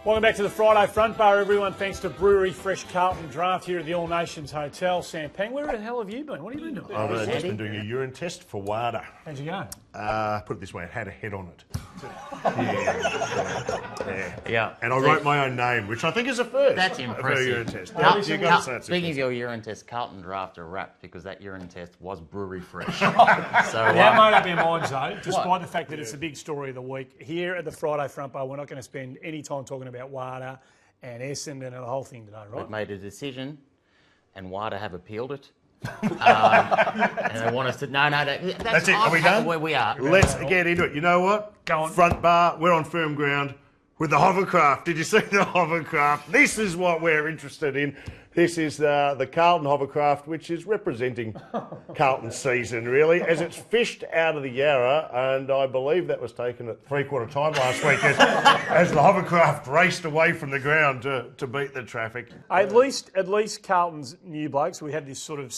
Welcome back to the Friday Front Bar, everyone. Thanks to Brewery Fresh Carlton Draft here at the All Nations Hotel. Sam Pang, where the hell have you been? What have you been doing? I've just been doing a urine test for WADA. How'd you go? Put it this way, it had a head on it. Yeah. And I wrote my own name, which I think is a first. That's For a impressive. urine test. Speaking of your urine test, Carlton Draft are wrapped because that urine test was Brewery Fresh. So We have made up our minds, though, despite the fact that it's the big story of the week. Here at the Friday Front Bar, we're not going to spend any time talking about WADA and Essendon and the whole thing today, right? we've made a decision, and WADA have appealed it. And they want us to... No, That's it. Are we done? Where we are. Let's get into it. You know what? Go on. Front bar, we're on firm ground with the hovercraft. Did you see the hovercraft? This is what we're interested in. This is the Carlton hovercraft, which is representing Carlton's season, really, as it's fished out of the Yarra, and I believe that was taken at three-quarter time last week as the hovercraft raced away from the ground to beat the traffic. At least Carlton's new blokes. We had this sort of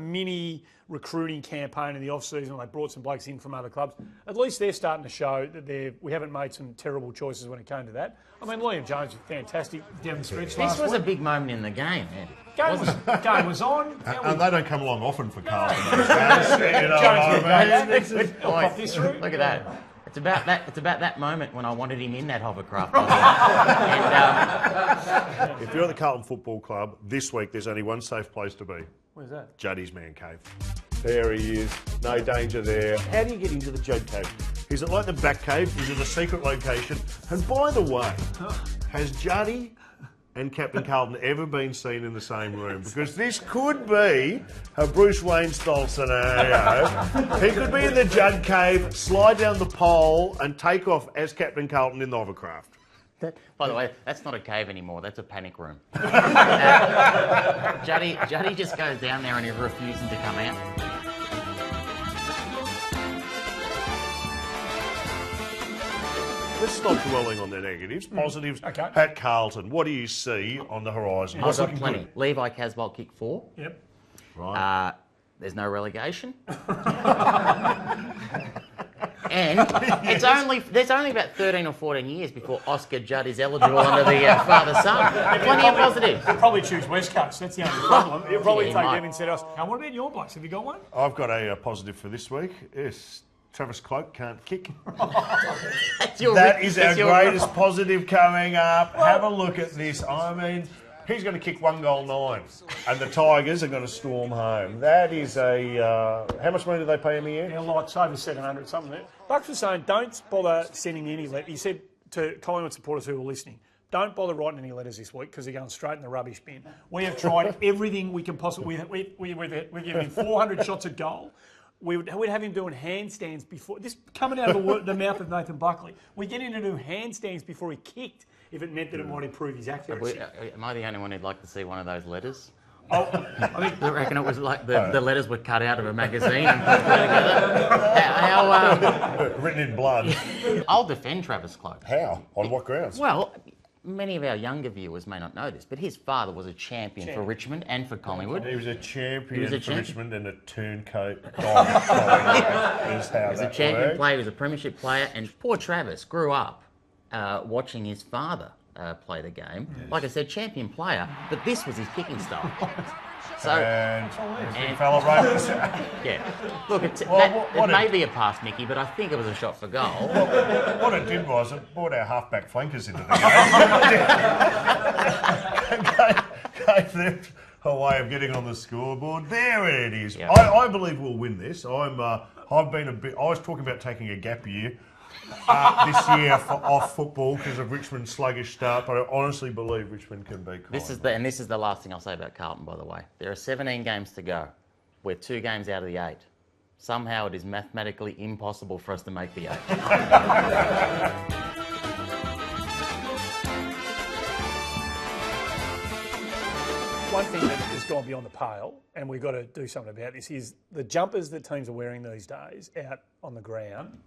mini recruiting campaign in the off-season. They brought some blokes in from other clubs. At least they're starting to show that we haven't made some terrible choices when it came to that. I mean, Liam Jones was fantastic down the stretch last This was week. a big moment in the game, Andy. Game was on. And they don't come along often for Carlton. Those days, you know what I mean? Look at that. It's about that moment when I wanted him in that hovercraft. And, If you're at the Carlton Football Club, this week there's only one safe place to be. Where's that? Juddy's Man Cave. There he is. No danger there. How do you get into the Judd Cave? Is it like the back cave? Is it a secret location? And by the way, has Juddy and Captain Carlton ever been seen in the same room? Because this could be a Bruce Wayne style scenario. He could be in the Judd Cave, slide down the pole and take off as Captain Carlton in the hovercraft. by the way, that's not a cave anymore. That's a panic room. Juddy just goes down there and he's refusing to come out. Let's stop dwelling on the negatives. Positives Okay. at Carlton. What do you see on the horizon? I've got plenty. Levi Casbolt kicked 4. Yep. Right. There's no relegation. And there's only about 13 or 14 years before Oscar Judd is eligible under the father-son. Plenty of positives. He'll probably choose West Coast. That's the only problem. He'll probably Yeah, he take might. them instead of us. Now, what about your blokes? Have you got one? I've got a positive for this week. Yes, Travis Cloak can't kick. That is our greatest positive coming up. Have a look at this. I mean, he's going to kick 1 goal 9, and the Tigers are going to storm home. That is a... how much money do they pay him a year? Yeah, like it's over 700, something there. Bucks was saying, don't bother sending me any letters. He said to Collingwood supporters who were listening, don't bother writing any letters this week because they're going straight in the rubbish bin. We have tried everything we can possibly... We've given him 400 shots at goal. We'd have him doing handstands before... This coming out of the mouth of Nathan Buckley. We get him to do handstands before he kicked if it meant that it might improve his accuracy. Am I the only one who'd like to see one of those letters? Oh, I think I reckon it was like the letters were cut out of a magazine and put together. Written in blood. I'll defend Travis Cloak. How? On what grounds? Well, many of our younger viewers may not know this, but his father was a champion for Richmond and for Collingwood. He was a champion He was a for champion. Richmond and a turncoat. Is how He was a champion player, he was a premiership player, and poor Travis grew up watching his father play the game. Like I said, champion player, but this was his kicking style. So, And big fella Ravens. yeah. Look, it Well, may be a pass, Mickey, but I think it was a shot for goal. What it did was it brought our halfback flankers into the game. Gave them a way of getting on the scoreboard. There it is. Yep. I believe we'll win this. I've been a bit. I was talking about taking a gap year this year off football because of Richmond's sluggish start, but I honestly believe Richmond can beat Collingwood. This is the last thing I'll say about Carlton, by the way. There are 17 games to go. We're 2 games out of the 8. Somehow it is mathematically impossible for us to make the 8. one thing that has gone beyond the pale, and we've got to do something about this, is the jumpers that teams are wearing these days out on the ground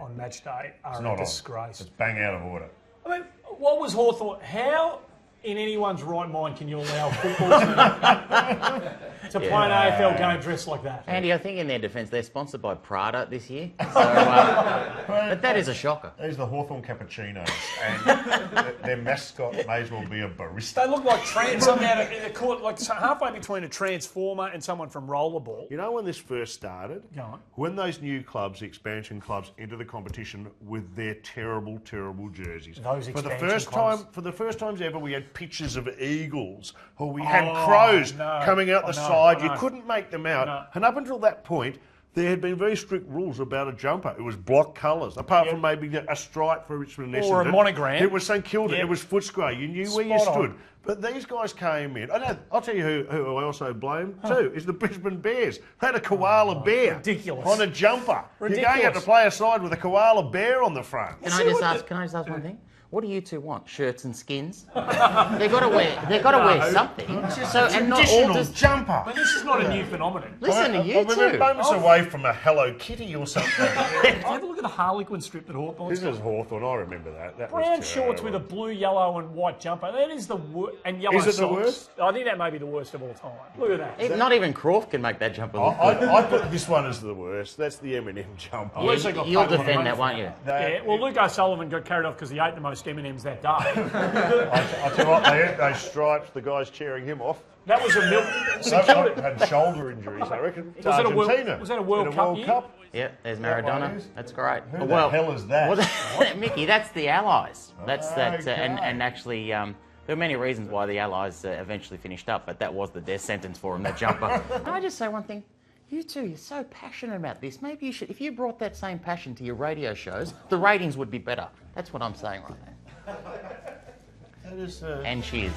on match day are a disgrace. It's bang out of order. I mean, what was Hawthorn? How in anyone's right mind can you allow a football team to play an AFL game dressed like that? Andy, I think in their defence, they're sponsored by Prada this year. So, but that is a shocker. These are the Hawthorn Cappuccinos, and their mascot may as well be a barista. They look like they're caught like halfway between a transformer and someone from Rollerball. You know when this first started? Go on. When those new clubs, expansion clubs, entered the competition with their terrible, terrible jerseys. Those for the expansion first clubs. time, for the first times ever, we had pictures of eagles, or we had crows coming out the side. You couldn't make them out. No. And up until that point, there had been very strict rules about a jumper. It was block colours, apart from maybe a stripe for Richmond and Essendon. Or a monogram. It was St Kilda. Yep. It was Footscray. You knew where you Spot stood. on. But these guys came in. I'll tell you who I also blame too, is the Brisbane Bears. They had a koala bear ridiculous. on a jumper. Ridiculous. You're going out to play a side with a koala bear on the front. Can I just ask one thing? What do you two want? Shirts and skins? They've got to wear something. So and not all Traditional just jumper. But this is not a new phenomenon. listen to you We're two. moments away from a Hello Kitty or something. Have a look at the Harlequin strip that Hawthorn's This is Hawthorn. I remember that. That was brown shorts with a terrible. blue, yellow, and white jumper. That is the worst. And yellow Is it the socks. worst? I think that may be the worst of all time. Look at that. Not even Croft can make that jumper look good. I put this one as the worst. That's the M&M jumper. least they got You'll paid a lot of defend money that, for won't it. you? Yeah, well, Luke O'Sullivan got carried off because he ate the most M&Ms that day. I tell you what, they had those stripes, the guys cheering him off. That was a milk. Some had shoulder injuries, I reckon. Was that a World- Argentina. was that a World In Cup year? Yeah, there's That one Maradona. is? That's great. Who the hell is that? Well, Mickey, that's the Allies. That's that, Okay. and actually, there were many reasons why the Allies eventually finished up, but that was the death sentence for him. That jumper. Can I just say one thing? You two, you're so passionate about this. Maybe you should, if you brought that same passion to your radio shows, the ratings would be better. That's what I'm saying right now. That is, And cheers.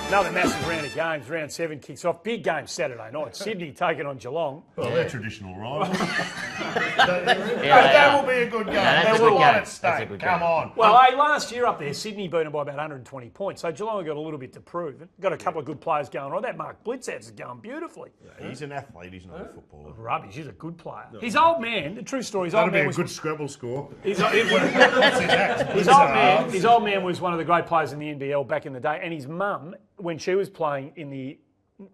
Another massive round of games. Round 7 kicks off. Big game Saturday night. Sydney taking on Geelong. well, they're traditional rivals. Yeah, that will be a good game. that's There's a a good lot game. at That's a stake. good Come game. on. Well, hey, last year up there, Sydney beat them by about 120 points. So Geelong got a little bit to prove. Got a couple of good players going on. That Mark Blitzatz is going beautifully. He's an athlete. He's not a footballer. Rubbish. He's a good player. His old man, the true story, his That'll old be man a was... good Scrabble score. His old man was one of the great players in the NBL back in the day, and his mum, when she was playing in the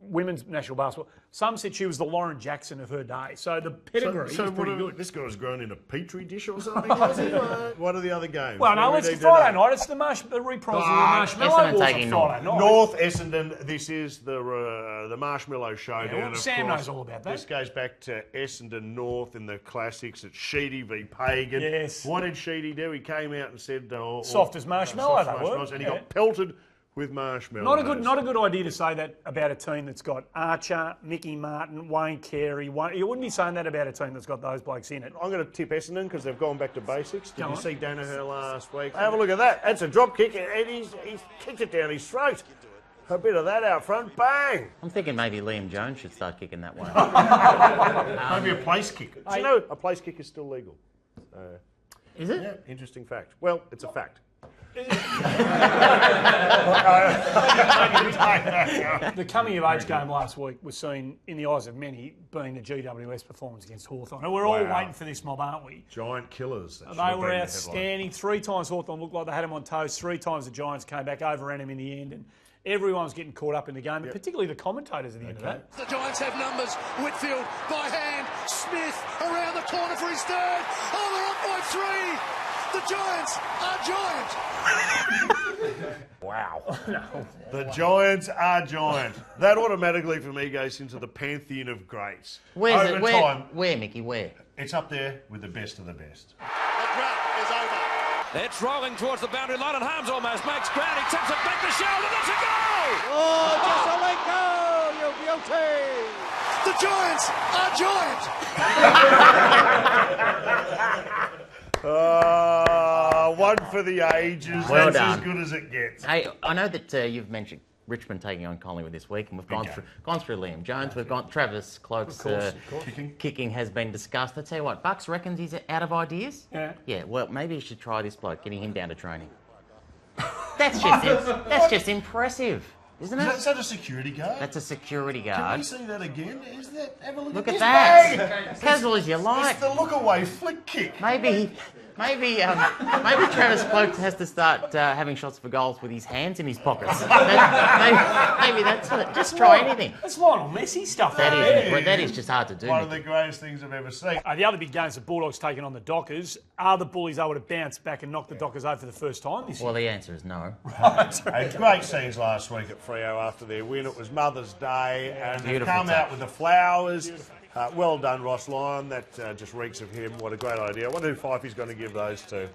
women's national basketball, some said she was the Lauren Jackson of her day. So the pedigree is pretty good. This guy's grown in a petri dish or something, was he? What are the other games? Well, no, What it's did he do Friday now? night. It's the reprise of the Marshmallow Essendon Wars on taking Friday night. North Essendon. This is the Marshmallow Showdown. well, of Sam course. knows all about that. This goes back to Essendon North in the classics. It's Sheedy v Pagan. Yes. What did Sheedy do? He came out and said, Soft as marshmallow, soft as they were. marshmallows, and he Yeah. got pelted with marshmallows. Not a good idea to say that about a team that's got Archer, Mickey Martin, Wayne Carey. You wouldn't be saying that about a team that's got those blokes in it. I'm going to tip Essendon because they've gone back to basics. Did Go you on. see Danaher last week? Have a look at that. That's a drop kick, and he's kicked it down his throat. A bit of that out front, bang! I'm thinking maybe Liam Jones should start kicking that one. Maybe a place kick. Do you know a place kick is still legal? Is it? Yeah, interesting fact. Well, it's a fact. The coming of age game last week was seen, in the eyes of many, being the GWS performance against Hawthorn. And we're all Wow. waiting for this mob, aren't we? Giant killers. That should They have were been the outstanding. 3 times Hawthorn looked like they had them on toast. 3 times the Giants came back, overran them in the end. And everyone's getting caught up in the game, and particularly the commentators at the end of that. The Giants have numbers. Whitfield by hand. Smith around the corner for his third. Oh, they're up by 3. The Giants are giant. Wow. The Giants are giant. That automatically, for me, goes into the pantheon of greats. Where's Over it? Where, time, where, Mickey? Where? it's up there with the best of the best. The drought is over. It's rolling towards the boundary line, and Harms almost makes ground. He tips it back to shoulder. That's a goal! Oh, Jesselenko, you beauty. The Giants are giant. One for the ages. Well That's as done. good as it gets. Hey, I know that you've mentioned Richmond taking on Collingwood this week, and we've gone through Liam Jones. We've got Travis Cloke's kicking has been discussed. I tell you what, Bucks reckons he's out of ideas. Yeah. Yeah. Well, maybe you should try this bloke, getting him down to training. That's just impressive. isn't Is it? that a security guard? That's a security Can guard. we see that again? Is that? Have a look Look at at this that. bag. Casual as you like. It's the look away flick kick. Maybe Travis Cloak has to start having shots for goals with his hands in his pockets. Maybe that's it. Just try anything. That's Lionel Messi stuff. That is just hard to do. One of Nick. the greatest things I've ever seen. The other big games, the Bulldogs taking on the Dockers. Are the Bullies able to bounce back and knock the Dockers over for the first time this year? Well, the answer is no. Hey, great scenes last week at Freo after their win. It was Mother's Day, and they've Beautiful come touch. out with the flowers. Well done, Ross Lyon. That just reeks of him. What a great idea. I wonder who Fifey's going to give those to.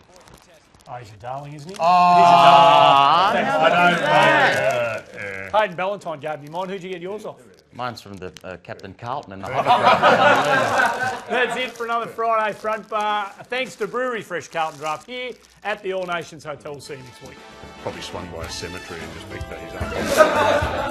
Oh, he's a darling, isn't he? Ah, I don't know. Hayden Ballantyne gave me mine. Who'd you get yours off? Mine's from the Captain Carlton and the hovercraft. That's it for another Friday Front Bar. Thanks to Brewery Fresh Carlton Draft here at the All Nations Hotel. See you next week. Probably swung by a cemetery and just picked these up.